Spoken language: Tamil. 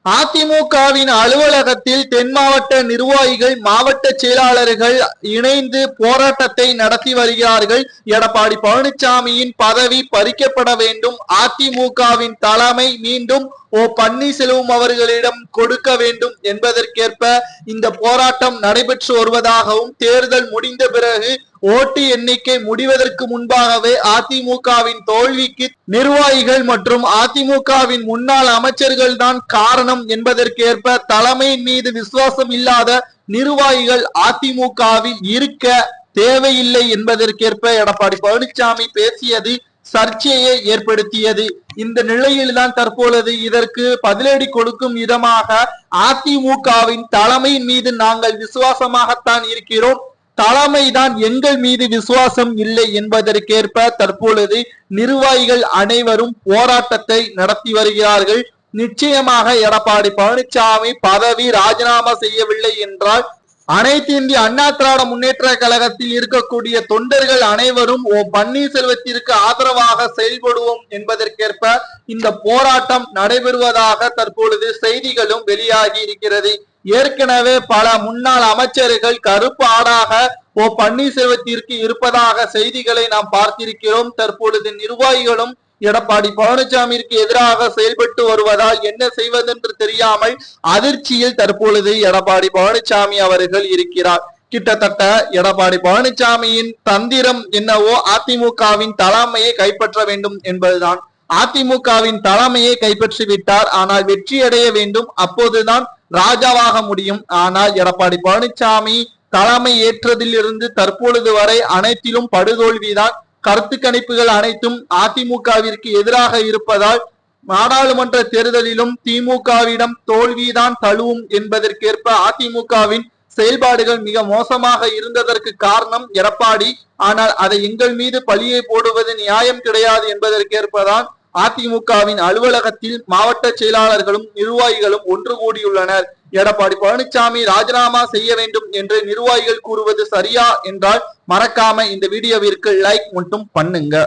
அதிமுகவின் அலுவலகத்தில் தென் மாவட்ட நிர்வாகிகள் மாவட்ட செயலாளர்கள் இணைந்து போராட்டத்தை நடத்தி வருகிறார்கள். எடப்பாடி பழனிசாமியின் பதவி பறிக்கப்பட வேண்டும், அதிமுகவின் தலைமை மீண்டும் பன்னீர்செல்வம் அவர்களிடம் கொடுக்க வேண்டும் என்பதற்கேற்ப இந்த போராட்டம் நடைபெற்று வருவதாகவும், தேர்தல் முடிந்த பிறகு ஓட்டு எண்ணிக்கை முடிவதற்கு முன்பாகவே அதிமுகவின் தோல்விக்கு நிர்வாகிகள் மற்றும் அதிமுகவின் முன்னாள் அமைச்சர்கள் தான் காரணம் என்பதற்கேற்ப தலைமையின் மீது விசுவாசம் இல்லாத நிர்வாகிகள் அதிமுகவில் இருக்க தேவையில்லை என்பதற்கேற்ப எடப்பாடி பழனிசாமி பேசியது சர்ச்சையை ஏற்படுத்தியது. இந்த நிலையில்தான் தற்பொழுது இதற்கு பதிலடி கொடுக்கும் விதமாக அதிமுகவின் தலைமையின் மீது நாங்கள் விசுவாசமாகத்தான் இருக்கிறோம், தலைமைதான் எங்கள் மீது விசுவாசம் இல்லை என்பதற்கேற்ப தற்பொழுது நிர்வாகிகள் அனைவரும் போராட்டத்தை நடத்தி வருகிறார்கள். நிச்சயமாக எடப்பாடி பழனிசாமி பதவி ராஜினாமா செய்யவில்லை என்றால் அனைத்து இந்திய அண்ணா திராவிட முன்னேற்ற கழகத்தில் இருக்கக்கூடிய தொண்டர்கள் அனைவரும் பன்னீர்செல்வத்திற்கு ஆதரவாக செயல்படுவோம் என்பதற்கேற்ப இந்த போராட்டம் நடைபெறுவதாக தற்பொழுது செய்திகளும் வெளியாகி இருக்கிறது. ஏற்கனவே பல முன்னாள் அமைச்சர்கள் கருப்பு ஆடாக பன்னீர்செல்வத்திற்கு இருப்பதாக செய்திகளை நாம் பார்த்திருக்கிறோம். தற்பொழுது நிர்வாகிகளும் எடப்பாடி பழனிசாமிக்கு எதிராக செயல்பட்டு வருவதால் என்ன செய்வதென்று தெரியாமல் அதிர்ச்சியில் தற்பொழுது எடப்பாடி பழனிசாமி அவர்கள் இருக்கிறார். கிட்டத்தட்ட எடப்பாடி பழனிசாமியின் தந்திரம் என்னவோ அதிமுகவின் தலைமையை கைப்பற்ற வேண்டும் என்பதுதான். அதிமுகவின் தலைமையை கைப்பற்றிவிட்டார், ஆனால் வெற்றி அடைய வேண்டும், அப்போதுதான் ராஜாவாக முடியும். ஆனால் எடப்பாடி பழனிசாமி தலைமை ஏற்றதில் இருந்து தற்பொழுது வரை அனைத்திலும் படுதோல்விதான். கருத்து கணிப்புகள் அனைத்தும் அதிமுகவிற்கு எதிராக இருப்பதால் நாடாளுமன்ற தேர்தலிலும் திமுகவிடம் தோல்விதான் தழுவும் என்பதற்கேற்ப அதிமுகவின் செயல்பாடுகள் மிக மோசமாக இருந்ததற்கு காரணம் எடப்பாடி. ஆனால் அதை எங்கள் மீது பழியை போடுவது நியாயம் கிடையாது என்பதற்கேற்பதான் அதிமுகவின் அலுவலகத்தில் மாவட்ட செயலாளர்களும் நிர்வாகிகளும் ஒன்று கூடியுள்ளனர். எடப்பாடி பழனிசாமி ராஜினாமா செய்ய வேண்டும் என்று நிர்வாகிகள் கூறுவது சரியா என்றால் மறக்காம இந்த வீடியோவிற்கு லைக் மட்டும் பண்ணுங்க.